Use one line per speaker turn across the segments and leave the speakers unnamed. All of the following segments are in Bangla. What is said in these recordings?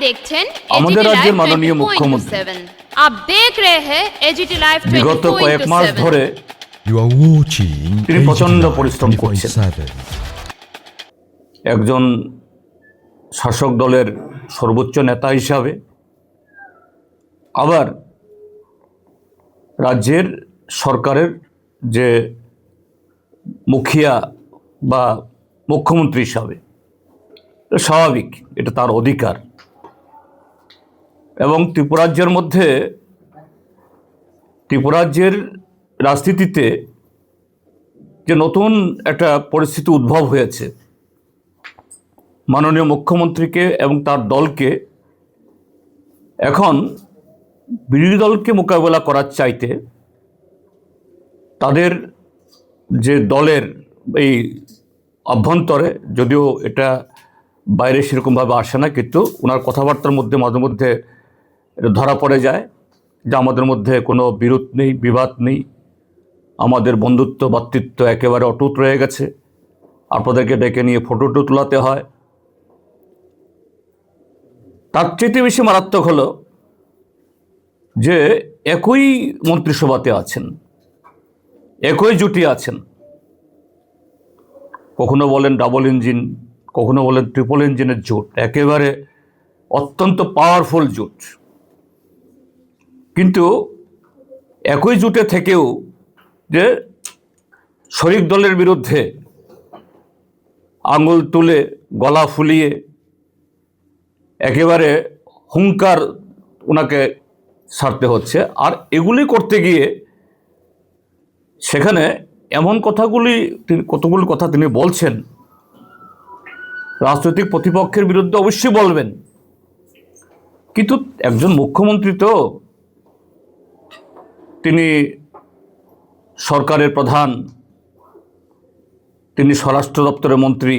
দেখছেন
আমাদের
এজিটি
রাজ্যের
লাইভ
মাননীয় মুখ্যমন্ত্রী
24/7 आप देख रहे हैं एजीटी लाइव
বিগত কয়েক মাস
24/7
ধরে
You are watching
তিনি
AGT
প্রচণ্ড
Live
পরিশ্রম করছেন।
24/7.
একজন শাসক দলের সর্বোচ্চ নেতা হিসাবে, আবার রাজ্যের সরকারের যে মুখিয়া বা মুখ্যমন্ত্রী হিসাবে, এটা স্বাভাবিক, এটা তার অধিকার। এবং ত্রিপুরাজ্যের মধ্যে, ত্রিপুরাজ্যের রাজনীতিতে যে নতুন একটা পরিস্থিতি উদ্ভব হয়েছে, মাননীয় মুখ্যমন্ত্রীকে এবং তার দলকে এখন বিরোধী দলকে মোকাবেলা করার চাইতে তাদের যে দলের এই অভ্যন্তরে, যদিও এটা বাইরে সেরকমভাবে আসে না, কিন্তু ওনার কথাবার্তার মধ্যে মাঝে মধ্যে এটা ধরা পড়ে যায় যে আমাদের মধ্যে কোনো বিরোধ নেই, বিবাদ নেই, আমাদের বন্ধুত্ব ভ্রাতৃত্ব একেবারে অটুট রয়ে গেছে, আপনাদেরকে ডেকে নিয়ে ফটো তোলাতে হয়। তার চেয়ে বেশি মারাত্মক হলো যে একই মন্ত্রিসভাতে আছেন, একই জুটি আছেন, কখনো বলেন ডাবল ইঞ্জিন, কখনো বলেন ট্রিপল ইঞ্জিনের জোট, একেবারে অত্যন্ত পাওয়ারফুল জোট। কিন্তু একই জোটে থেকেও যে শরিক দলের বিরুদ্ধে আঙুল তুলে গলা ফুলিয়ে একেবারে হুঙ্কার ওনাকে ছাড়তে হচ্ছে। আর এগুলি করতে গিয়ে সেখানে এমন কতগুলি কথা তিনি বলছেন, রাজনৈতিক প্রতিপক্ষের বিরুদ্ধে অবশ্যই বলবেন, কিন্তু একজন মুখ্যমন্ত্রী তো, তিনি সরকারের প্রধান, তিনি স্বরাষ্ট্র দপ্তরের মন্ত্রী,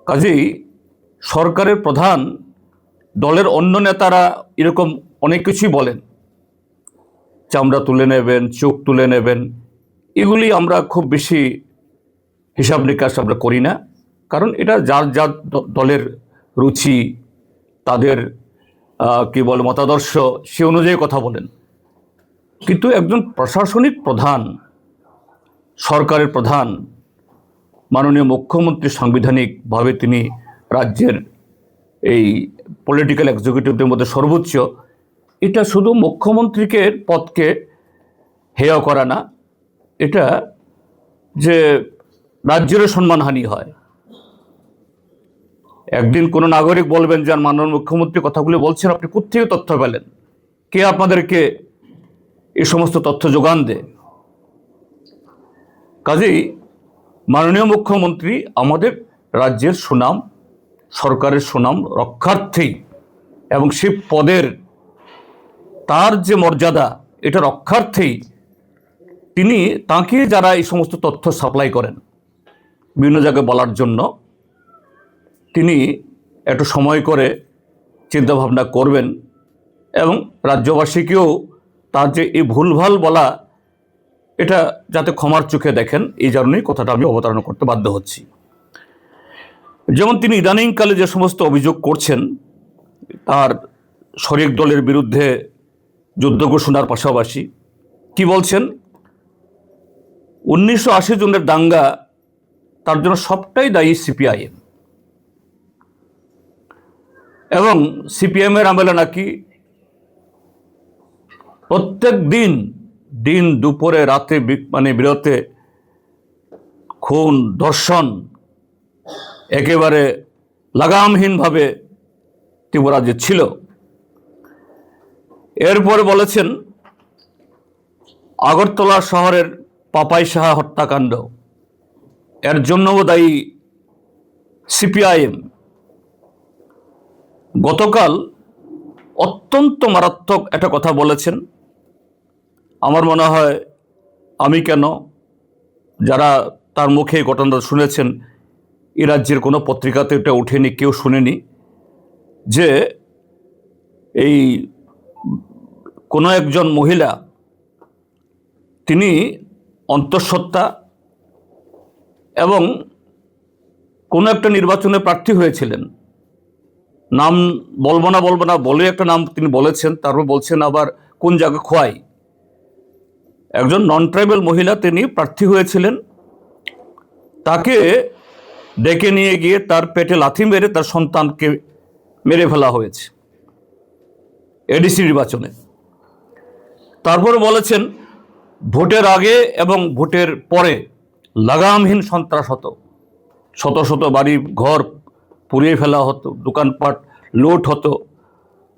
কাজেই সরকারের প্রধান, দলের অন্য নেতারা এরকম অনেক কিছুই বলেন, চামড়া তুলে নেবেন, চোখ তুলে নেবেন, এগুলি আমরা খুব বেশি হিসাব নিকাশ আমরা করি না, কারণ এটা যার যার দলের রুচি, তাদের কি বলে মতাদর্শ, সে অনুযায়ী কথা বলেন। কিন্তু একজন প্রশাসনিক প্রধান, সরকারের প্রধান, মাননীয় মুখ্যমন্ত্রী সাংবিধানিকভাবে তিনি রাজ্যের এই পলিটিক্যাল এক্সিকিউটিভদের মধ্যে সর্বোচ্চ, এটা শুধু মুখ্যমন্ত্রীকে পদকে হেয় করা না, এটা যে রাজ্যেরও সম্মানহানি হয়। একদিন কোনো নাগরিক বলবেন যে মাননীয় মুখ্যমন্ত্রী কথাগুলি বলছেন, আপনি কোত্থেকে তথ্য পেলেন, কে আপনাদেরকে এই সমস্ত তথ্য যোগান দেয়? কাজেই মাননীয় মুখ্যমন্ত্রী আমাদের রাজ্যের সুনাম, সরকারের সুনাম রক্ষার্থেই এবং সে পদের তার যে মর্যাদা, এটা রক্ষার্থেই তিনি, তাকে যারা এই সমস্ত তথ্য সাপ্লাই করেন বিভিন্ন জায়গায় বলার জন্য, তিনি একটু সময় করে চিন্তাভাবনা করবেন এবং রাজ্যবাসীকেও তার যে এই ভুলভাল বলা, এটা যাতে ক্ষমার চোখে দেখেন, এই জন্যই কথাটা আমি অবতারণা করতে বাধ্য হচ্ছি। যেমন তিনি ইদানিংকালে যে সমস্ত অভিযোগ করছেন, তার শরিক দলের বিরুদ্ধে যুদ্ধ ঘোষণার পাশাপাশি কি বলছেন, 1980 জনের দাঙ্গা, তার জন্য সবটাই দায়ী সিপিআইএম, এবং সিপিএমের আমলে নাকি প্রত্যেক দিন দুপুরে রাতে বিরতে খুন, ধর্ষণ একেবারে লাগামহীনভাবে ত্রিপুরাজ্যে ছিল। এরপরে বলেছেন আগরতলা শহরের পাপাই সাহা হত্যাকাণ্ড, এর জন্যও দায়ী সিপিআইএম। গতকাল অত্যন্ত মারাত্মক একটা কথা বলেছেন, আমার মনে হয় আমি কেন, যারা তার মুখে এই ঘটনা শুনেছেন, এ রাজ্যের কোনো পত্রিকাতে এটা ওঠেনি, কেউ শুনেনি, যে এই কোনো একজন মহিলা, তিনি অন্তঃসত্ত্বা এবং কোনো একটা নির্বাচনে প্রার্থী হয়েছিলেন, নাম বলবো না বলে একটা নাম তিনি বলেছেন, তারপর বলছেন আবার কোন জায়গা খোয়াই। একজন নন ট্রাইবাল মহিলা তিনি প্রার্থী হয়েছিলেন, তাকে ডেকে নিয়ে গিয়ে তার পেটে লাথি মেরে তার সন্তানকে মেরে ফেলা হয়েছে এডিসি নির্বাচনে। তারপরে বলেছেন ভোটের আগে এবং ভোটের পরে লাগামহীন সন্ত্রাস হতো, শত শত বাড়ি ঘর পুড়িয়ে ফেলা হতো, দোকানপাট লুট হতো,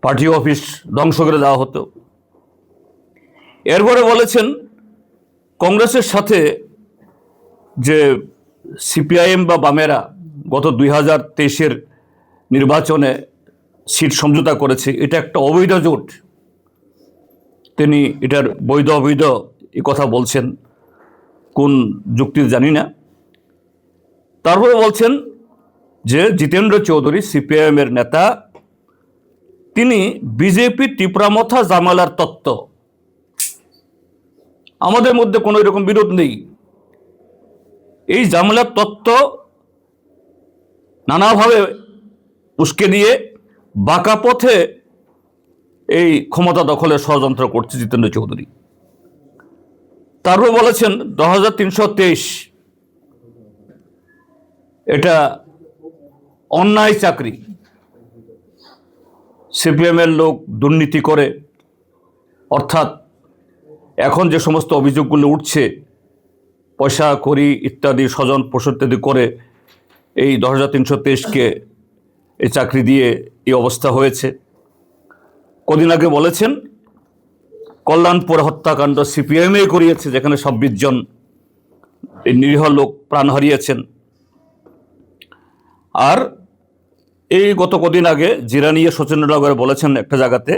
পার্টি অফিস ধ্বংস করে দেওয়া হতো। এরপরে বলেছেন কংগ্রেসের সাথে যে সিপিআইএম বা বামেরা গত 2023-এর নির্বাচনে সিট সমঝোতা করেছে, এটা একটা অবৈধ জোট। তিনি এটার বৈধ অবৈধ এই কথা বলছেন, কোন যুক্তি জানি না। তারপরে বলছেন যে জিতেন্দ্র চৌধুরী সিপিআইএমের নেতা, তিনি বিজেপি টিপরামথা জামালার তত্ত্ব, আমাদের মধ্যে কোনো এরকম বিরোধ নেই, এই জামালার তত্ত্ব নানাভাবে উস্কে দিয়ে বাঁকা পথে এই ক্ষমতা দখলের ষড়যন্ত্র করছে জিতেন্দ্র চৌধুরী। তারপর বলেছেন 2323 এটা অন্যায় চাকরি, সিপিএমের লোক দুর্নীতি করে, অর্থাৎ এখন যে সমস্ত অভিযোগগুলো উঠছে পয়সা করি ইত্যাদি স্বজন পোষণ ইত্যাদি করে এই 2323-কে এই চাকরি দিয়ে এই অবস্থা হয়েছে। কদিন আগে বলেছেন কল্যাণপুর হত্যাকাণ্ড সিপিএমএ করিয়েছে, যেখানে 26 জন এই নিরীহ লোক প্রাণ হারিয়েছেন। আর এই গত কদিন আগে জিরানিয়া সচিন্দ্রনগরে বলেছেন একটা জায়গাতে,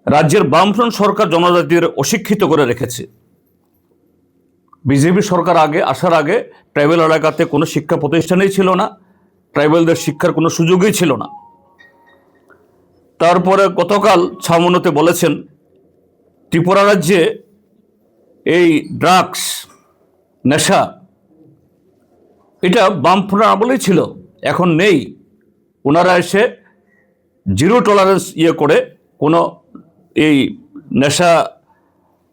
রাজ্যের বামফ্রন্ট সরকার জনজাতিদের অশিক্ষিত করে রেখেছে। বিজেপি সরকার আসার আগে ট্রাইবেল এলাকাতে কোনো শিক্ষা প্রতিষ্ঠানই ছিল না, ট্রাইবেলদের শিক্ষার কোনো সুযোগই ছিল না। তারপরে গতকাল ছামনুতে বলেছেন ত্রিপুরা রাজ্যে এই ড্রাগস নেশা এটা বামফ্রন্ট আমলেই ছিল, এখন নেই। ওনারা এসে জিরো টলারেন্স করে কোনো এই নেশা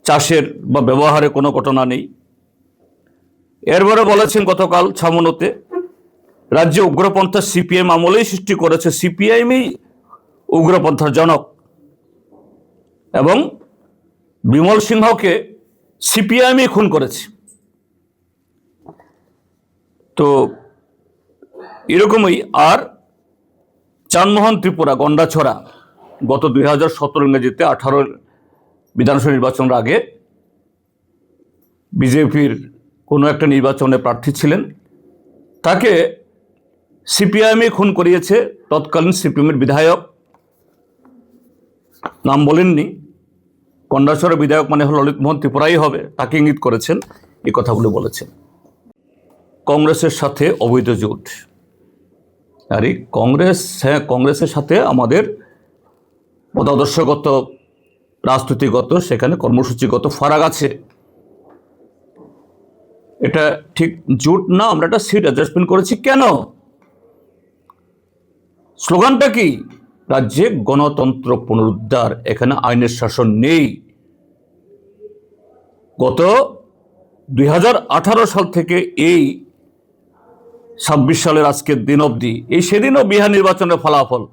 চাষের বা ব্যবহারে কোনো ঘটনা নেই। এরপরে বলেছেন গতকাল ছামনুতে রাজ্যে উগ্রপন্থা সিপিএম আমলেই সৃষ্টি করেছে, সিপিআইএমই উগ্রপন্থার জনক, এবং বিমল সিংহকে সিপিআইএমই খুন করেছে। তো এরকমই। আর চানমোহন ত্রিপুরা গন্ডাছড়া গত 2017 ইংরেজিতে 18 বিধানসভা নির্বাচনের আগে বিজেপির কোনো একটা নির্বাচনে প্রার্থী ছিলেন, তাকে সিপিআইএমই খুন করিয়েছে। তৎকালীন সিপিএমের বিধায়ক, নাম বলেননি, গন্ডাছড়া বিধায়ক মানে হল ললিত মোহন ত্রিপুরাই হবে, তাকে ইঙ্গিত করেছেন, এই কথাগুলো বলেছেন। কংগ্রেসের সাথে অবৈধ জোট, আর এই কংগ্রেসের সাথে আমাদের মতাদর্শগত রাজনীতিগত সেখানে কর্মসূচিগত ফারাক আছে, এটা ঠিক জোট না। আমরা একটা সিট অ্যাডজাস্টমেন্ট করেছি কেন? স্লোগানটা কি? রাজ্যে গণতন্ত্র পুনরুদ্ধার, এখানে আইনের শাসন নেই। গত 2018 সাল থেকে এই 26 সালের আজকের দিন অবধি, এই সেদিনও বিহার নির্বাচনের ফলাফল,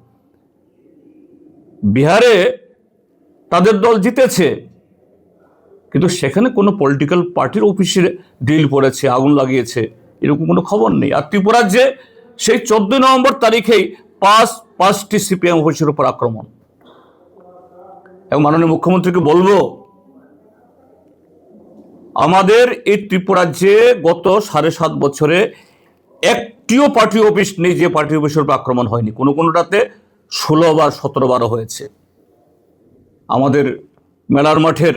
বিহারে তাদের দল জিতেছে, কিন্তু সেখানে কোনো পলিটিক্যাল পার্টির অফিসে ডিল পড়েছে, আগুন লাগিয়েছে, এরকম কোনো খবর নেই। আর ত্রিপুরার যে সেই 14 নভেম্বর তারিখেই পাঁচটি সিপিএম অফিসের উপর আক্রমণ। এবং মাননীয় মুখ্যমন্ত্রীকে বলবো, আমাদের এই ত্রিপুরাজ্যে গত 7.5 বছরে একটিও পার্টি অফিস নেই যে পার্টি অফিসের উপর আক্রমণ হয়নি। কোনোটাতে 16 বার 17 বারও হয়েছে। আমাদের মেলার মাঠের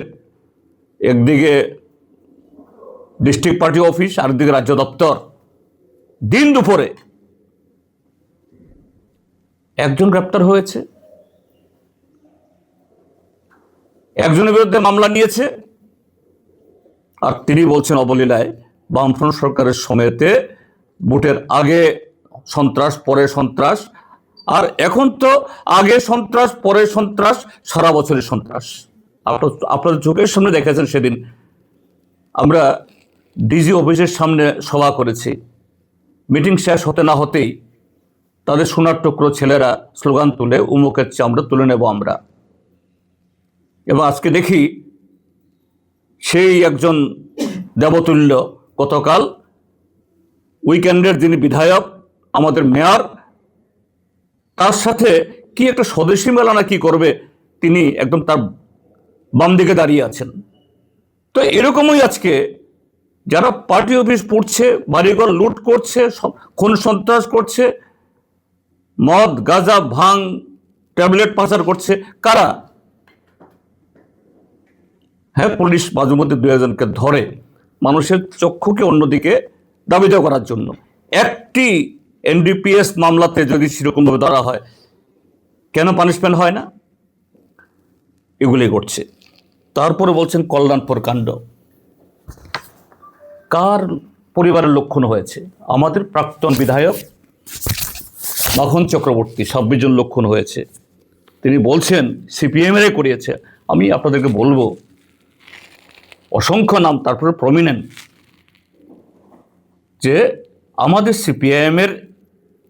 একদিকে ডিস্ট্রিক্ট পার্টি অফিস, আরেকদিকে রাজ্য দপ্তর, দিন দুপুরে একজন গ্রেপ্তার হয়েছে, একজনের বিরুদ্ধে মামলা নিয়েছে, আর তিনি বলছেন অবলীলায় বামফ্রন্ট সরকারের সময়তে ভোটের আগে সন্ত্রাস, পরে সন্ত্রাস, আর এখন তো আগে সন্ত্রাস, পরে সন্ত্রাস, সারা বছরের সন্ত্রাস। আপনার চোখের সামনে দেখেছেন, সেদিন আমরা ডিজি অফিসের সামনে সভা করেছি, মিটিং শেষ হতে না হতেই তাদের সোনার টুকরো ছেলেরা স্লোগান তুলে উমুকের চামড়া তুলে নেব আমরা। এবং আজকে দেখি সেই একজন দেবতুল্য গতকাল উইকেন্ডের যিনি বিধায়ক, আমাদের মেয়র, তার সাথে কি একটা স্বদেশী মেলা না কি করবে, তিনি একদম তার বাম দিকে দাঁড়িয়ে আছেন। তো এরকমই আজকে যারা পার্টি অফিস পড়ছে, বাড়িঘর লুট করছে, খুন সন্ত্রাস করছে, মদ গাঁজা ভাং ট্যাবলেট পাচার করছে, কারা? হ্যাঁ, পুলিশ মাঝে মধ্যে 2-একজনকে ধরে মানুষের চক্ষুকে অন্যদিকে দাবিত করার জন্য। একটি এনডিপিএস মামলাতে যদি সেরকমভাবে ধরা হয়, কেন পানিশমেন্ট হয় না? এগুলি করছে। তারপরে বলছেন কল্যাণপুর কাণ্ড। কার পরিবারের লক্ষণ হয়েছে? আমাদের প্রাক্তন বিধায়ক মাখন চক্রবর্তী 26 জন লক্ষণ হয়েছে। তিনি বলছেন সিপিএমেরই করিয়েছে। আমি আপনাদেরকে বলবো, অসংখ্য নাম, তারপরে প্রমিনেন্ট, যে আমাদের সিপিআইএমের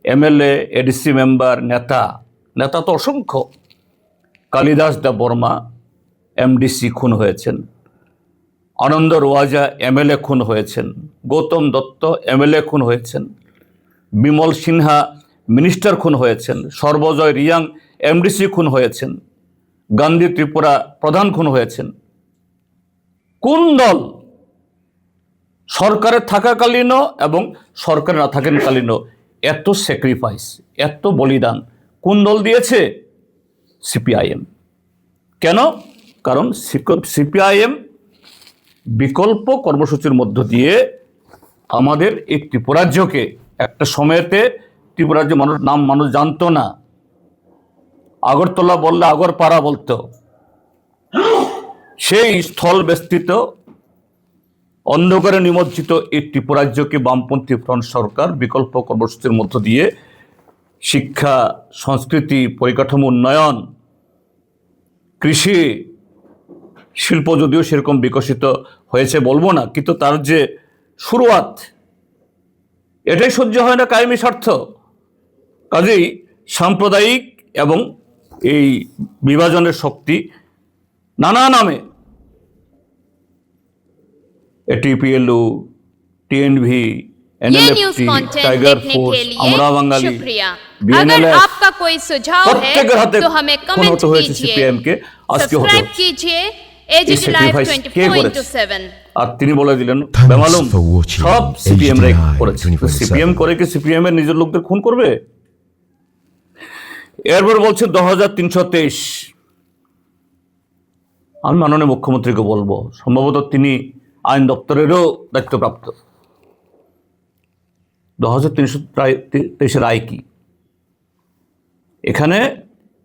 এমএলএ, এডিসি মেম্বার, নেতা তো অসংখ্য। কালিদাস দেববর্মা এমডিসি খুন হয়েছেন, আনন্দ রোয়াজা এমএলএ খুন হয়েছেন, গৌতম দত্ত এমএলএ খুন হয়েছেন, বিমল সিনহা মিনিস্টার খুন হয়েছেন, সর্বজয় রিয়াং এমডিসি খুন হয়েছেন, গান্ধী ত্রিপুরা প্রধান খুন হয়েছেন। কোন দল সরকারে থাকাকালীনও এবং সরকারে না থাকাকালীনও এত স্যাক্রিফাইস, এত বলিদান কোন দল দিয়েছে? সিপিআইএম। কেন? কারণ সিপিআইএম বিকল্প কর্মসূচির মধ্য দিয়ে আমাদের এই ত্রিপুরাজ্যকে, একটা সময়েতে ত্রিপুরাজ্য মানুষ জানতো না, আগরতলা বললে আগরপাড়া বলতো। সেই স্থল বেষ্টিত অন্ধকারে নিমজ্জিত এই ত্রিপুরাজ্যকে বামপন্থী ফ্রন্ট সরকার বিকল্প কর্মসূচির মধ্য দিয়ে শিক্ষা, সংস্কৃতি, পরিকাঠামো উন্নয়ন, কৃষি, শিল্প যদিও সেরকম বিকশিত হয়েছে বলবো না, কিন্তু তার যে শুরুয়াত, এটাই সহ্য হয় না কায়েমি স্বার্থ। কাজেই সাম্প্রদায়িক এবং এই বিভাজনের শক্তি নানা নামে, টিপিএলও, টিএনভি,
ये न्यूज
एनएलएफटी,
कंटेंट
टाइगर
देखने
फोर्स,
के लिए
আমরা বাঙালি,
शुक्रिया। अगर
বিএনএলএফ,
आपका कोई सुझाव है
প্রত্যেকের হাতে
तो हमें
খুন
कमेंट
হতে হয়েছে
कीजिए,
সিপিএম কে, আজকে হতে
सब्सक्राइब
হচ্ছে।
कीजिए
এই
एजीटी लाइव
স্যাক্রিফাইস কে করেছে?
24/7।
আর তিনি বলে দিলেন
Thanks
বেমালুম
for watching
সব সিপিএম রে
AGT
করেছে।
24/7
সিপিএম করে কি সিপিএম এর নিজের লোকদের খুন করবে? এরপর বলছে 2323। আমি মাননীয় মুখ্যমন্ত্রীকে বলবো, সম্ভবত তিনি আইন দপ্তরেরও দায়িত্বপ্রাপ্ত, 2323 আয় কি? এখানে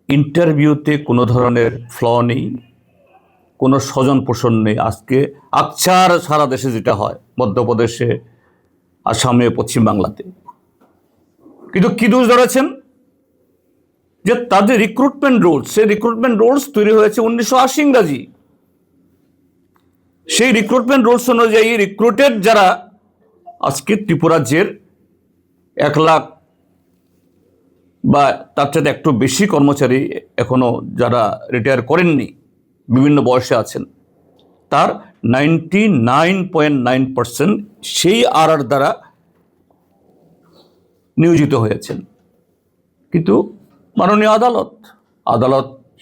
ইন্টারভিউতে কোনো ধরনের ফ্ল নেই, কোনো স্বজন পোষণ নেই। আজকে আকছার সারা দেশে যেটা হয়, মধ্যপ্রদেশে, আসামে, পশ্চিমবাংলাতে, কিন্তু কি দোষ ধরেছেন? যে তাদের রিক্রুটমেন্ট রুলস, সেই রিক্রুটমেন্ট রুলস তৈরি হয়েছে 1980 ইংরাজি। সেই রিক্রুটমেন্ট রুলস অনুযায়ী রিক্রুটেড যারা আজকে ত্রিপুরাজ্যের 1 লাখ বা তার সাথে একটু বেশি কর্মচারী এখনো যারা রিটায়ার করেননি, বিভিন্ন বয়সে আছেন, তার 99.9% সেই আর দ্বারা নিয়োজিত হয়েছেন। কিন্তু মাননীয় আদালত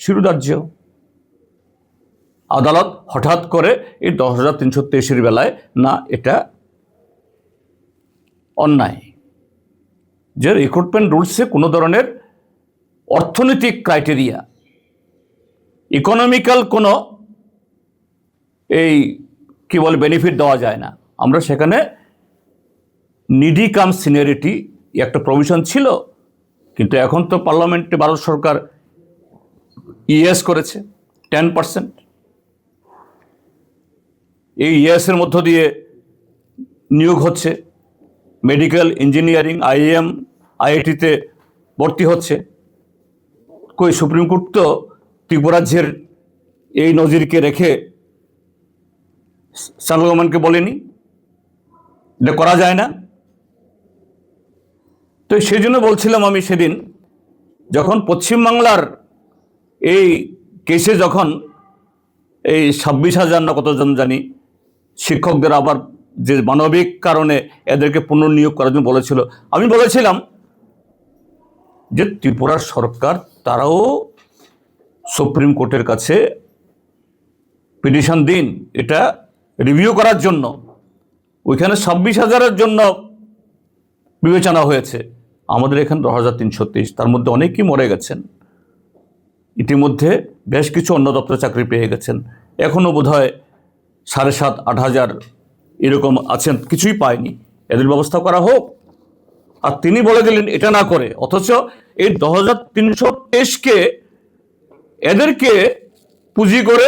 শিরোধার্য, আদালত হঠাৎ করে এই 10,323 বেলায় না, এটা অন্যায়, যে রিক্রুটমেন্ট রুলসে কোনো ধরনের অর্থনৈতিক ক্রাইটেরিয়া, ইকোনমিক্যাল কোনো এই কি বলে বেনিফিট দেওয়া যায় না। আমরা সেখানে নিডি কাম সিনিয়রিটি একটা প্রভিশন ছিল, কিন্তু এখন তো পার্লামেন্টে ভারত সরকার ইএস করেছে 10%। এই ইএসের মধ্য দিয়ে নিয়োগ হচ্ছে, মেডিকেল, ইঞ্জিনিয়ারিং, আইএম, আইআইটিতে ভর্তি হচ্ছে। কই সুপ্রিম কোর্ট তো ত্রিপুরাজ্যের এই নজিরকে রেখে সেন্ট্রাল গভর্নমেন্টকে বলেনি এটা করা যায় না। তো সেই জন্য বলছিলাম আমি সেদিন, যখন পশ্চিমবাংলার এই কেসে যখন এই 26,000 না কতজন জানি শিক্ষকদের আবার যে মানবিক কারণে এদেরকে পুনর্নিয়োগ করার জন্য বলেছিল, আমি বলেছিলাম যে ত্রিপুরার সরকার তারাও সুপ্রিম কোর্টের কাছে পিটিশন দিন এটা রিভিউ করার জন্য। ওইখানে 26,000-এর জন্য বিবেচনা হয়েছে, আমাদের এখানে 10,323, তার মধ্যে অনেকেই মরে গেছেন। ইতিমধ্যে বেশ কিছু অন্য দপ্তরে চাকরি পেয়ে গেছেন, এখনও বোধহয় 7,500-8,000 এরকম আছেন, কিছুই পায়নি, এদের ব্যবস্থা করা হোক। আর তিনি বলে দিলেন এটা না করে, অথচ এই 10,323-কে এদেরকে পুঁজি করে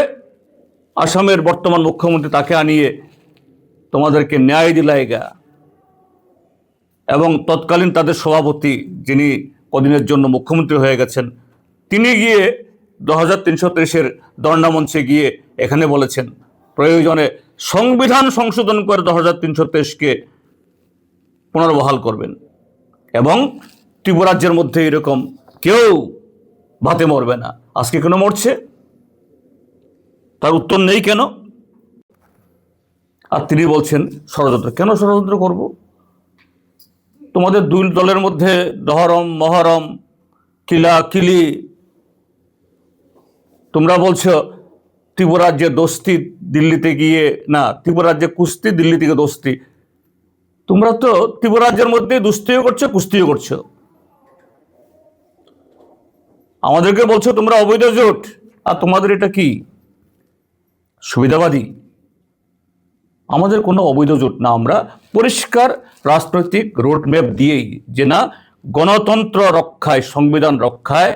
আসামের বর্তমান মুখ্যমন্ত্রী তাকে আনিয়ে তোমাদেরকে ন্যায় দিলাইগা, এবং তৎকালীন তাদের সভাপতি যিনি কদিনের জন্য মুখ্যমন্ত্রী হয়ে গেছেন, তিনি গিয়ে 10,323-এর ধর্ণামঞ্চে গিয়ে এখানে বলেছেন প্রয়োজনে সংবিধান সংশোধন করে 10,323-কে পুনর্বহাল করবেন, এবং ত্রিপুরাজ্যের মধ্যে এরকম কেউ ভাতে মরবে না। আজকে কেন মরছে তার উত্তর নেই কেন? আর তিনি বলছেন ষড়যন্ত্র। কেন ষড়যন্ত্র করব? তোমাদের দুই দলের মধ্যে দহরম মহরম কিলাকিলি, তোমরা বলছো ত্রিপুরাজ্যে দোস্তি দিল্লিতে গিয়ে না, ত্রিপুরাজ্যে কুস্তি দিল্লি থেকে দোস্তি। তোমরা তো ত্রিপুরাজ্যের মধ্যে দুস্তিও করছো কুস্তিও করছো, আমাদেরকে বলছো তোমরা অবৈধ জোট, আর তোমাদের এটা কি সুবিধাবাদী? আমাদের কোনো অবৈধ জোট না, আমরা পরিষ্কার রাজনৈতিক রোডম্যাপ দিয়েই যে না গণতন্ত্র রক্ষায় সংবিধান রক্ষায়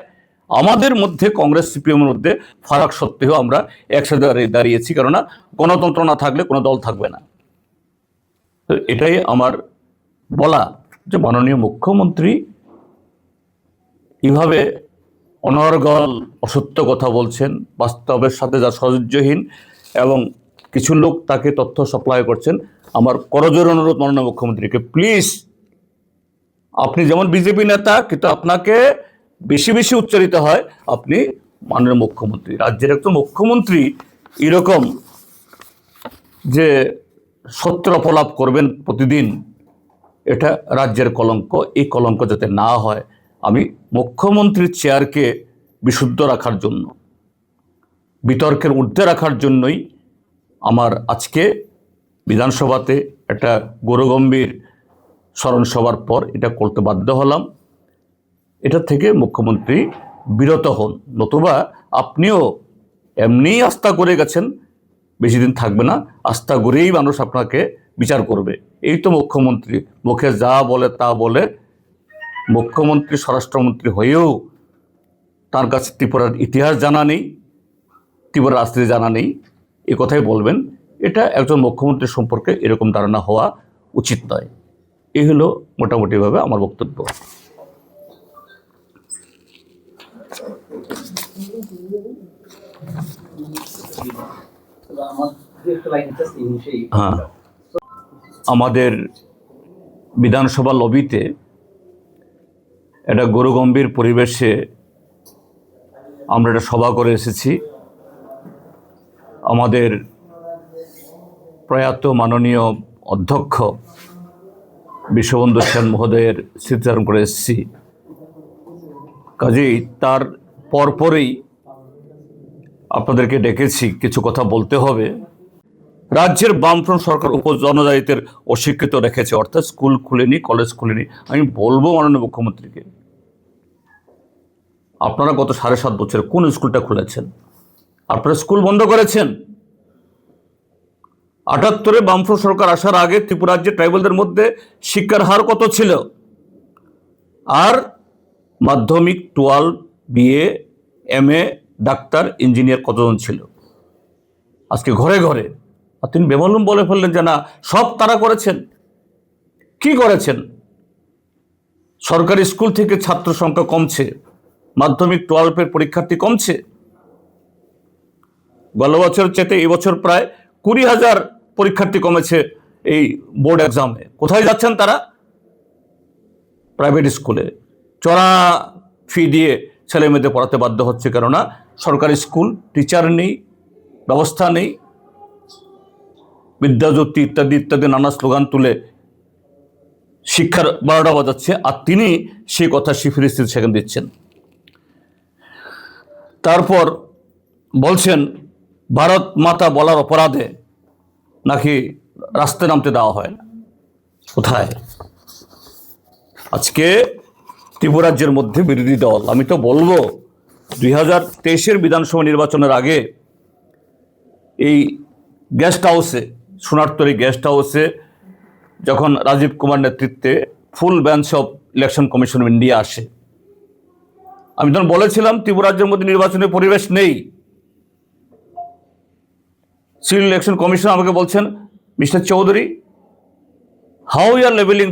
আমাদের মধ্যে কংগ্রেস সিপিএমের মধ্যে ফারাক সত্ত্বেও আমরা একসাথে দাঁড়িয়েছি, কেননা গণতন্ত্র না থাকলে কোনো দল থাকবে না। তো এটাই আমার বলা যে মাননীয় মুখ্যমন্ত্রী এভাবে অনর্গল অসত্য কথা বলছেন, বাস্তবের সাথে যা সহ্যহীন, এবং কিছু লোক তাকে তথ্য সাপ্লাই করছেন। আমার করজোর অনুরোধ মাননীয় মুখ্যমন্ত্রীকে, প্লিজ, আপনি যেমন বিজেপি নেতা, কিন্তু আপনাকে বেশি বেশি উচ্চারিত হয়, আপনি মাননীয় মুখ্যমন্ত্রী, রাজ্যের একজন মুখ্যমন্ত্রী এরকম যে সত্য অপলাপ করবেন প্রতিদিন, এটা রাজ্যের কলঙ্ক। এই কলঙ্ক যাতে না হয়, আমি মুখ্যমন্ত্রীর চেয়ারকে বিশুদ্ধ রাখার জন্য, বিতর্কের ঊর্ধ্বে রাখার জন্যই আমার আজকে বিধানসভাতে একটা গৌরগম্ভীর স্মরণ সভার পর এটা করতে বাধ্য হলাম। এটা থেকে মুখ্যমন্ত্রী বিরত হন, নতুবা আপনিও এমনিই আস্থা করে গেছেন, বেশি দিন থাকবে না, আস্থা করেই মানুষ আপনাকে বিচার করবে। এই তো মুখ্যমন্ত্রী, মুখে যা বলে তা বলে, মুখ্যমন্ত্রী স্বরাষ্ট্রমন্ত্রী হয়েও তার কাছে ত্রিপুরার ইতিহাস জানা নেই, ত্রিপুরার রাজনীতি জানা নেই, এ কথাই বলবেন। এটা একজন মুখ্যমন্ত্রী সম্পর্কে এরকম ধারণা হওয়া উচিত নয়। এই হলো মোটামুটিভাবে আমার বক্তব্য। হ্যাঁ, আমাদের বিধানসভা লবিতে একটা গৌরগম্ভীর পরিবেশে আমরা একটা সভা করে এসেছি। আমাদের প্রয়াত মাননীয় অধ্যক্ষ বিশ্ববন্ধু সেন মহোদয়ের স্মৃতিচারণ করে এসেছি, কাজেই তার পরপরেই আপনাদেরকে ডেকেছি, কিছু কথা বলতে হবে। রাজ্যের বামফ্রন্ট সরকার উপজনজাতিদের অস্বীকৃত রেখেছে, অর্থাৎ স্কুল খুলেনি, কলেজ খুলেনি। আমি বলবো মাননীয় মুখ্যমন্ত্রীকে, আপনারা গত 7.5 বছরে কোন স্কুলটা খুলেছেন? আপনারা স্কুল বন্ধ করেছেন। 78-এ বামফ্রন্ট সরকার আসার আগে ত্রিপুরা রাজ্যে ট্রাইবালদের মধ্যে শিক্ষার হার কত ছিল? আর মাধ্যমিক 12, বিএ, এমএ, ডাক্তার, ইঞ্জিনিয়ার কতজন ছিল? আজকে ঘরে ঘরে। আর তিনি বেমালুম বলে ফেললেন যে না, সব তারা করেছেন। কি করেছেন? সরকারি স্কুল থেকে ছাত্র সংখ্যা কমছে, মাধ্যমিক 12-এর পরীক্ষার্থী কমছে। গত বছর চেয়ে এই বছর প্রায় 20,000 পরীক্ষার্থী কমেছে এই বোর্ড এক্সামে। কোথায় যাচ্ছেন তারা? প্রাইভেট স্কুলে চড়া ফি দিয়ে ছেলে মেয়েদের পড়াতে বাধ্য হচ্ছে, কেননা সরকারি স্কুল, টিচার নেই, ব্যবস্থা নেই। বিদ্যাজ্যোতি ইত্যাদি ইত্যাদি নানা স্লোগান তুলে শিক্ষার 12টা বাজাচ্ছে, আর তিনি সেই কথা সিফারিশ সেখানে দিচ্ছেন। তারপর বলছেন ভারত মাতা বলার অপরাধে নাকি রাস্তায় নামতে দেওয়া হয় না। কোথায়? আজকে ত্রিপুরাজ্যের মধ্যে বিরোধী দল, আমি তো বলবো 2023-এর বিধানসভা নির্বাচনের আগে এই গেস্ট হাউসে, সোনারতরী গেস্ট হাউসে যখন রাজীব কুমার নেতৃত্বে ফুল bench of election commission of India আসে, আমি তখন বলেছিলাম ত্রিপুরাজ্যের মধ্যে নির্বাচনের পরিবেশ নেই। সিভিল ইলেকশন কমিশন আমাকে বলছেন, mister Chowdhury, how you are levelling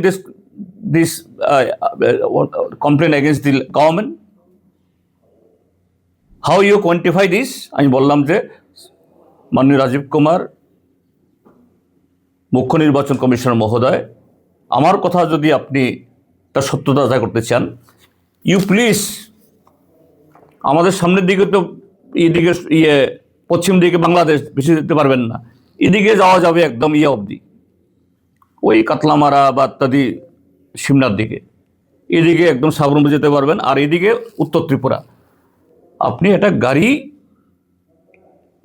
this complain against the government, how you quantify this? আমি বললাম যে মাননীয় রাজীব কুমার, মুখ্য নির্বাচন কমিশনার মহোদয়, আমার কথা যদি আপনি তার সত্যতা যাচাই করতে চান, ইউ প্লিজ আমাদের সামনের দিকে তো এদিকে পশ্চিম দিকে বাংলাদেশ বেশি যেতে পারবেন না, এদিকে যাওয়া যাবে একদম অবধি, ওই কাতলামারা বা ইত্যাদি সিমনার দিকে, এদিকে একদম সাবরুমে যেতে পারবেন, আর এদিকে উত্তর ত্রিপুরা। আপনি একটা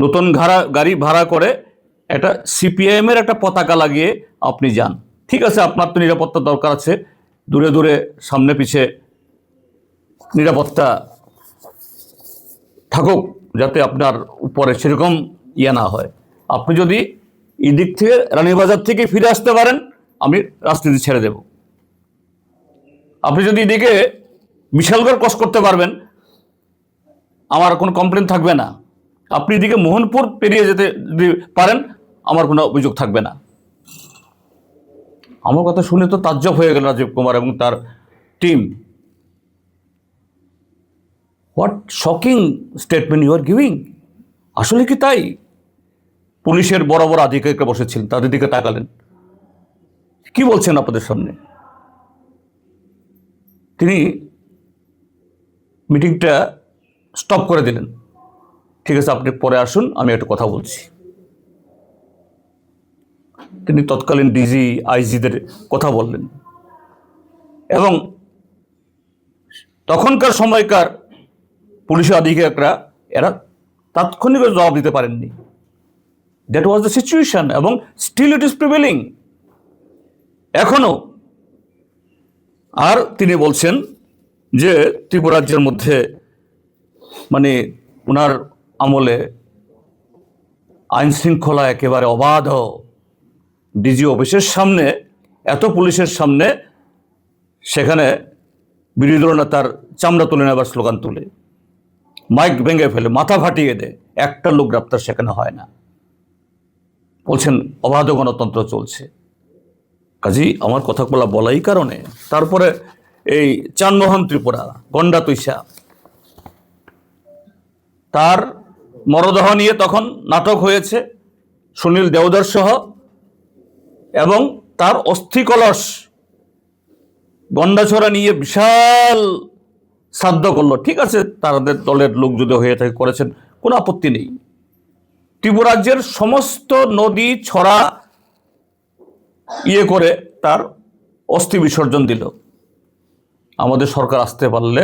নতুন গাড়ি ভাড়া করে একটা সিপিআইএমের একটা পতাকা লাগিয়ে আপনি যান। ঠিক আছে, আপনার তো নিরাপত্তা দরকার আছে, দূরে দূরে সামনে পিছে নিরাপত্তা থাকুক, যাতে আপনার উপরে সেরকম না হয়। আপনি যদি এদিক থেকে রানীবাজার থেকে ফিরে আসতে পারেন, আমি রাজনীতি ছেড়ে দেব। আপনি যদি এদিকে বিশালগড় ক্রস করতে পারবেন, আমার কোনো কমপ্লেন থাকবে না। আপনি এদিকে মোহনপুর পেরিয়ে যেতে যদি পারেন, আমার কোনো অভিযোগ থাকবে না। আমার কথা শুনে তো তাজ্জব হয়ে গেল রাজীব কুমার এবং তার team. What shocking statement you are giving! আসলে কি তাই? পুলিশের বড় বড় আধিকারিকরা বসেছিলেন, তাদের দিকে তাকালেন, কি বলছেন আপনাদের সামনে? তিনি মিটিংটা স্টপ করে দিলেন। ঠিক আছে, আপনি পরে আসুন, আমি একটা কথা বলছি। তিনি তৎকালীন ডিজি আইজিদের কথা বললেন এবং তখনকার সময়কার পুলিশ আধিকারিকরা এরা তাৎক্ষণিক জবাব দিতে পারেননি। দ্যাট ওয়াজ দ্য সিচুয়েশন এবং স্টিল ইট ইজ প্রিভেলিং এখনো। আর তিনি বলছেন যে ত্রিপুরাজ্যের মধ্যে মানে ওনার আমলে আইন শৃঙ্খলা একেবারে অবাধ। ডিজি অফিসের সামনে, এত পুলিশের সামনে, সেখানে বিরোধী দল নেতার চামড়া তুলে নেবার স্লোগান তুলে মাইক ভেঙে ফেলে, মাথা ফাটিয়ে দেয়, একটা লোক গ্রেপ্তার সেখানে হয় না। বলছেন অবাধ গণতন্ত্র চলছে। কাজী আমার কথাগুলো বলাই কারণে তারপরে এই চানমোহন ত্রিপুরা গন্ডা তুইসা, তার মরদেহ নিয়ে তখন নাটক হয়েছে সুনীল দেওদার সহ, এবং তার অস্থি কলস গন্ডাছড়া নিয়ে বিশাল শ্রাদ্ধ করলো। ঠিক আছে, তাদের দলের লোক যদি হয়ে থাকে করেছেন, কোনো আপত্তি নেই। ত্রিপুরাজ্যের সমস্ত নদী ছড়া করে তার অস্থি বিসর্জন দিল। আমাদের সরকার আসতে পারলে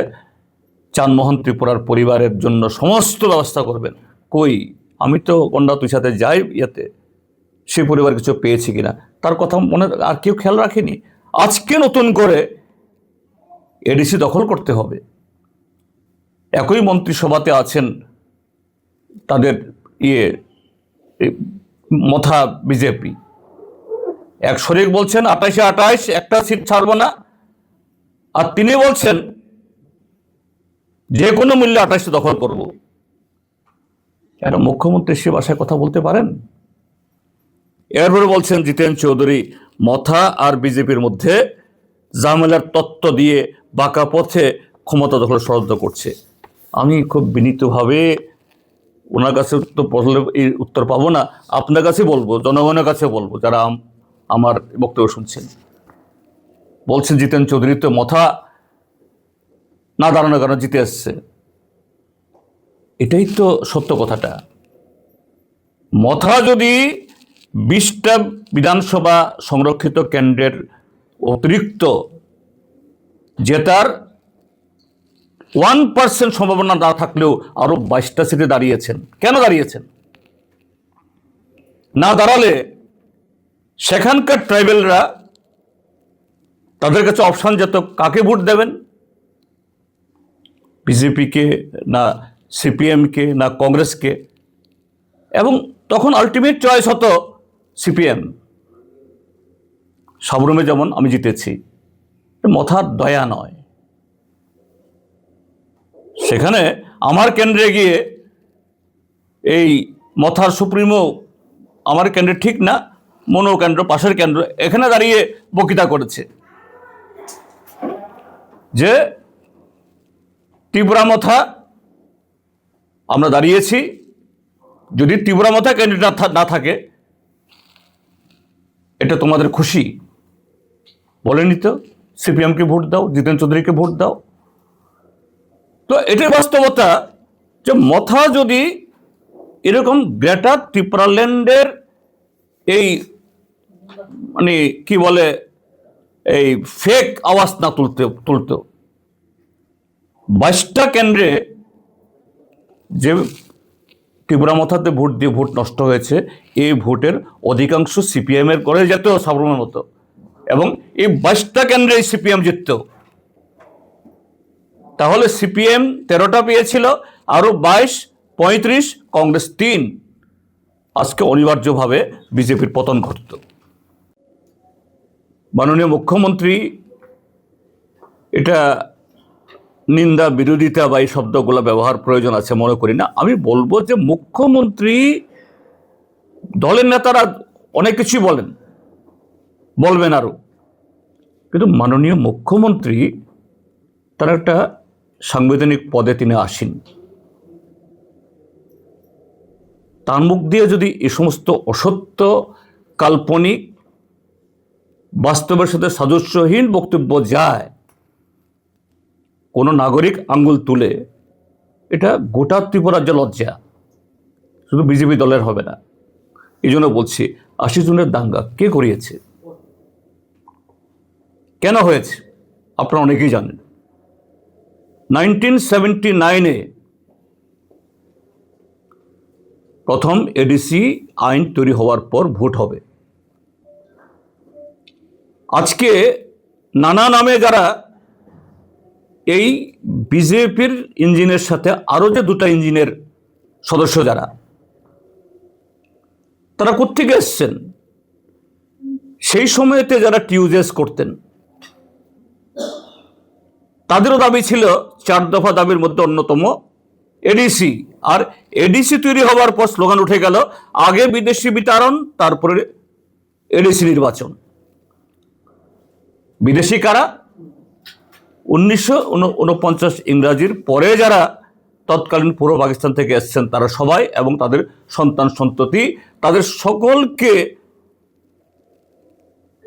চানমোহন ত্রিপুরার পরিবারের জন্য সমস্ত ব্যবস্থা করবেন। কই, আমি তো গন্ডা তুইসাতে যাই, সেই পরিবার কিছু পেয়েছি কিনা তার কথা মনে আর কেউ খেয়াল রাখেনি। আজকে নতুন করে এডিসি দখল করতে হবে। একই মন্ত্রিসভাতে আছেন তাদের মথা বিজেপি, এক শরিক বলছেন 28-28 একটা সিট ছাড়ব না, আর তিনি বলছেন যে কোনো মূল্যে 28 দখল করব। এটা মুখ্যমন্ত্রী সে ভাষায় কথা বলতে পারেন? এরপরে বলছেন জিতেন চৌধুরী, মথা আর বিজেপির মধ্যে ঝামেলার তত্ত্ব দিয়ে বাঁকা পথে ক্ষমতা দখলের ষড়যন্ত্র করছে। আমি খুব বিনীতভাবে ওনার কাছে তো বললে এই উত্তর পাবো না, আপনার কাছে বলবো, জনগণের কাছে বলবো, যারা আমার বক্তব্য শুনছেন। বলছেন জিতেন চৌধুরী তো মাথা না দাঁড়ানোর কারণে জিতে এসছে। এটাই তো সত্য কথাটা। মাথা যদি 20টা বিধানসভা সংরক্ষিত কেন্দ্রের অতিরিক্ত জেতার 1% সম্ভাবনা না থাকলেও আরো 22টা সিটে দাঁড়িয়েছেন। কেন দাঁড়িয়েছেন? না দাঁড়ালে সেখানকার ট্রাইবেলরা তাদের কাছে অপশন যেত কাকে ভোট দেবেন, বিজেপিকে না সিপিএমকে না কংগ্রেসকে, এবং তখন আলটিমেট চয়েস হতো সিপিএম। সাবরুমে যেমন আমি জিতেছি, মাথার দয়া নয়। সেখানে আমার কেন্দ্রে গিয়ে এই মথার সুপ্রিমো আমার কেন্দ্রে ঠিক না, মনো কেন্দ্র, পাশের কেন্দ্র, এখানে দাঁড়িয়ে বক্তৃতা করেছে যে ত্রিপুরা মথা আমরা দাঁড়িয়েছি, যদি ত্রিপুরা মথা ক্যান্ডিডেট না থাকে এটা তোমাদের খুশি, বলেনি তো সিপিএমকে ভোট দাও, জিতেন চৌধুরীকে ভোট দাও। তো এটাই বাস্তবতা যে মথা যদি এরকম গ্রেটার ত্রিপুরাল্যান্ডের এই মানে কি বলে এই ফেক আওয়াজ না তুলতো 22টা কেন্দ্রে যে ত্রিপুরা মথাতে ভোট দিয়ে ভোট নষ্ট হয়েছে, এই ভোটের অধিকাংশ সিপিএম এর করে যেত সাবরুমের মতো, এবং এই 22টা কেন্দ্রে সিপিএম জিতত। তাহলে সিপিএম 13টা পেয়েছিল, আরো 22, 35, কংগ্রেস 3। আজকে অনিবার্যভাবে বিজেপির পতন ঘটত। মাননীয় মুখ্যমন্ত্রী এটা নিন্দা, বিরোধিতা বা এই শব্দগুলো ব্যবহার প্রয়োজন আছে মনে করি না। আমি বলবো যে মুখ্যমন্ত্রী, দলের নেতারা অনেক কিছুই বলবেন আরো, কিন্তু মাননীয় মুখ্যমন্ত্রী তার একটা সাংবিধানিক পদে তিনি আসেন। তার মুখ দিয়ে যদি এ সমস্ত অসত্য, কাল্পনিক, বাস্তবের সাথে সাদৃশ্যহীন বক্তব্য যায়, কোনো নাগরিক আঙ্গুল তুলে, এটা গোটা ত্রিপুরা রাজ্য লজ্জা, শুধু বিজেপি দলের হবে না। এই জন্য বলছি 80 জনের দাঙ্গা কে করিয়েছে, কেন হয়েছে আপনারা অনেকেই জানেন। 1979-এ প্রথম এডিসি আইন তৈরি হওয়ার পর ভোট হবে। আজকে নানা নামে যারা এই বিজেপির ইঞ্জিনের সাথে আরো যে 2টা ইঞ্জিনের সদস্য যারা, তারা কোত্থেকে এসছেন? সেই সময়তে যারা টিউজেস করতেন তাদেরও দাবি ছিল 4 দফা দাবির মধ্যে অন্যতম এডিসি। আর এডিসি তৈরি হওয়ার পর স্লোগান উঠে গেল আগে বিদেশি বিতরণ, তারপরে এডিসি নির্বাচন। বিদেশি কারা? 1949 ইংরাজির পরে যারা তৎকালীন পূর্ব পাকিস্তান থেকে এসছেন তারা সবাই, এবং তাদের সন্তান সন্ততি, তাদের সকলকে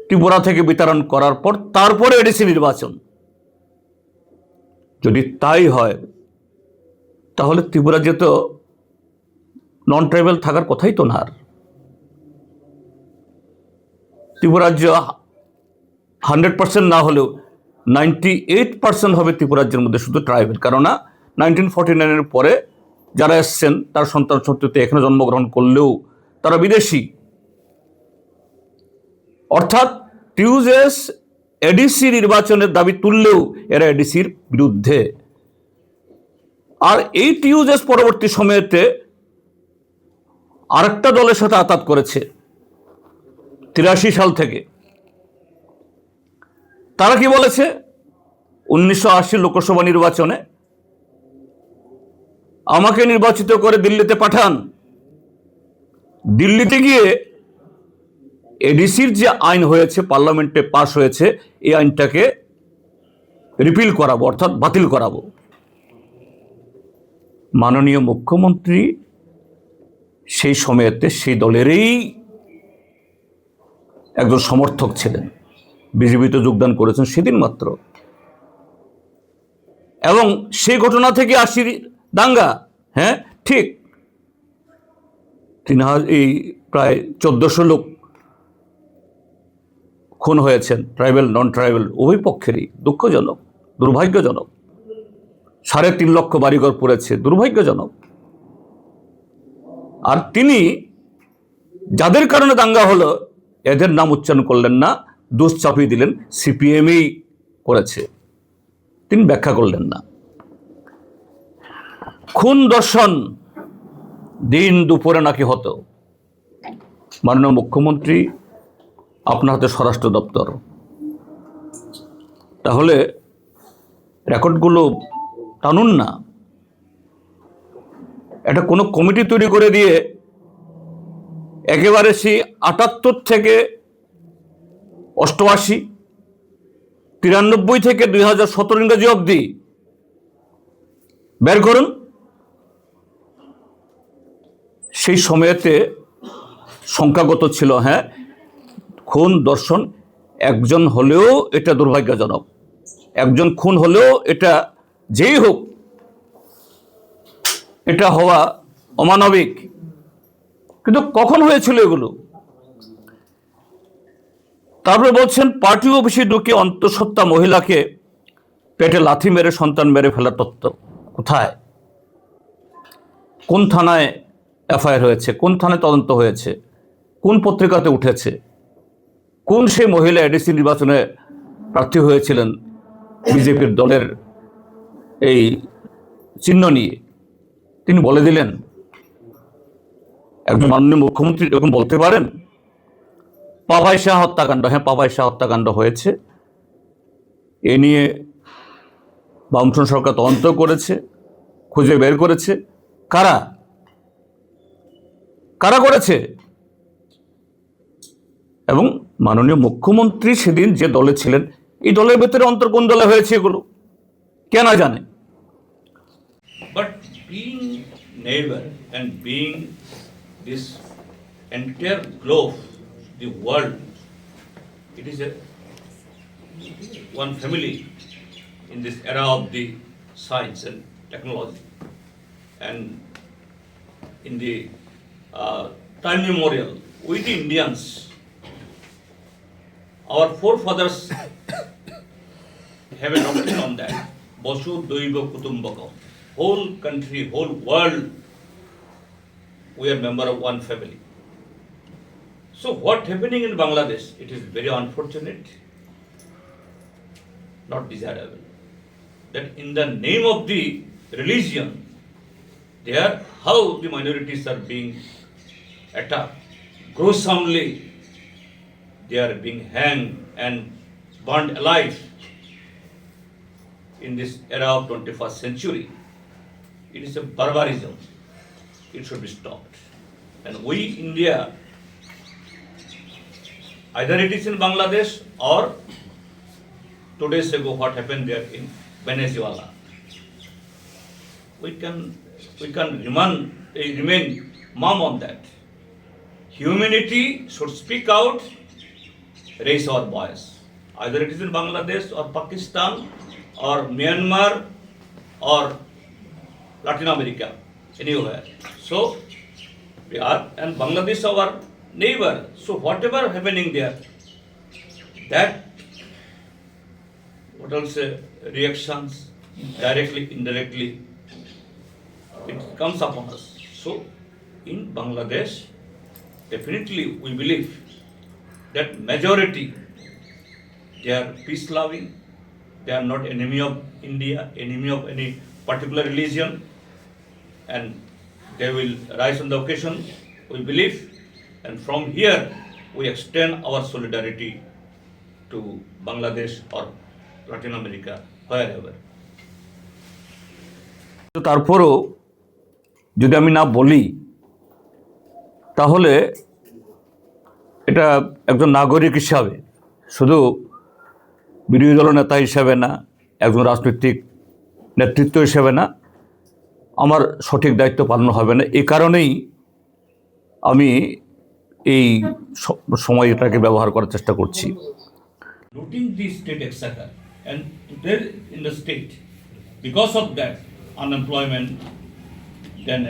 ত্রিপুরা থেকে বিতরণ করার পর তারপরে এডিসি নির্বাচন। যদি তাই হয় তাহলে ত্রিপুরা যে তো নন ট্রাইবাল থাকার কথাই তো না। ত্রিপুরা রাজ্য 100% না হলেও 98% হবে ত্রিপুরা রাজ্যের মধ্যে শুধু ট্রাইবেল। কেননা 1949-এর পরে যারা এসছেন তার সন্তান সন্ততি এখানে জন্মগ্রহণ করলেও তারা বিদেশি। অর্থাৎ টিউজেস এডিসি নির্বাচনের দাবি তুললেও এরা এডিসির বিরুদ্ধে। আর এই টিউজেস পরবর্তী সময়েতে আরেকটা দলের সাথে আতাত করেছে 83 সাল থেকে। তারা কি বলেছে? 1980 লোকসভা নির্বাচনে আমাকে নির্বাচিত করে দিল্লিতে পাঠান। দিল্লিতে গিয়ে এডিসির যে আইন হয়েছে, পার্লামেন্টে পাশ হয়েছে, এই আইনটাকে রিপিল করাবো, অর্থাৎ বাতিল করাবো। মাননীয় মুখ্যমন্ত্রী সেই সময়তে সেই দলেরই একজন সমর্থক ছিলেন, বিজেপিতে যোগদান করেছেন সেদিন মাত্র, এবং সেই ঘটনা থেকে আশির দাঙ্গা, হ্যাঁ ঠিক, এই প্রায় 1400 লোক খুন হয়েছেন, ট্রাইবেল নন ট্রাইবেল উভয় পক্ষেরই। দুঃখজনক, দুর্ভাগ্যজনক। 3.5 লক্ষ বাড়িঘর পড়েছে, দুর্ভাগ্যজনক। আর তিনি যাদের কারণে দাঙ্গা হলো এদের নাম উচ্চারণ করলেন না, দোষ চাপিয়ে দিলেন সিপিএমই করেছে, তিনি ব্যাখ্যা করলেন না। খুন দর্শন দিন দুপুরে নাকি হতো। মাননীয় মুখ্যমন্ত্রী, আপনার হাতে স্বরাষ্ট্র দপ্তর, তাহলে রেকর্ডগুলো টানুন না। একটা কোনো কমিটি তৈরি করে দিয়ে একেবারে সেই 78 থেকে 88, 93 থেকে 2017 ইংরেজি অবধি বের করুন। সেই সময়েতে সংখ্যাগত ছিল, হ্যাঁ, খুন দর্শন একজন হলেও এটা দুর্ভাগ্যজনক, একজন খুন হলেও এটা যেই হোক এটা হওয়া অমানবিক। কিন্তু কখন হয়েছিল এগুলো? তারপরে বলছেন পার্টি অফিসে ঢুকে অন্তঃসত্ত্বা মহিলাকে পেটে লাথি মেরে সন্তান মেরে ফেলার তত্ত্ব কোথায়? কোন থানায় এফআইআর হয়েছে? কোন থানায় তদন্ত হয়েছে? কোন পত্রিকাতে উঠেছে? কোন সেই মহিলা এডিসি নির্বাচনে প্রার্থী হয়েছিলেন বিজেপির দলের এই চিহ্ন নিয়ে? তিনি বলে দিলেন। একজন মাননীয় মুখ্যমন্ত্রী এরকম বলতে পারেন? পাভাই শাহ হত্যাকাণ্ড, হ্যাঁ পাভাই শাহ হত্যাকাণ্ড হয়েছে, এ নিয়ে বামফ্রন্ট সরকার তদন্ত করেছে, খুঁজে বের করেছে কারা কারা করেছে। এবং মাননীয় মুখ্যমন্ত্রী সেদিন যে দলে ছিলেন, এই দলের ভেতরে অন্তর কোন দলে হয়েছে এগুলো কে না জানে।
But being neighbor and being this entire globe, the world, it is a one family in this era of the science and technology. And in the time memorial, we the Indians, our forefathers have a doctrine on that. Basu Daiva Kutumbakam. Whole country, whole world, we are member of one family. So what happening in Bangladesh, it is very unfortunate, not desirable. That in the name of the religion, there how the minorities are being attacked, gruesomely they are being hanged and burned alive in this era of 21st century. It is a barbarism. It should be stopped. And we, India, either it is in Bangladesh or 2 days ago what happened there in Venezuela, we can remain mum on that. Humanity should speak out, raise our voice. Either it is in Bangladesh or Pakistan or Myanmar or Latin America, anywhere. So we are, and Bangladesh our neighbor. So whatever happening there, that what else reactions, directly, indirectly, it comes upon us. So in Bangladesh, definitely we believe that majority, they are peace loving, they are not enemy of India, enemy of any particular religion, and they will rise on the occasion, we believe, and from here we extend our solidarity to Bangladesh or Latin America, wherever.
তারপরও যদি আমি না বলি তাহলে এটা একজন নাগরিক হিসাবে, শুধু বিরোধী দল নেতা হিসাবে না, একজন রাজনৈতিক নেতৃত্ব হিসেবে না, আমার সঠিক দায়িত্ব পালন হবে না। এই কারণেই আমি এই সময়টাকে ব্যবহার করার চেষ্টা করছি।
looting the state exchequer, and there in the state, because of that, unemployment, then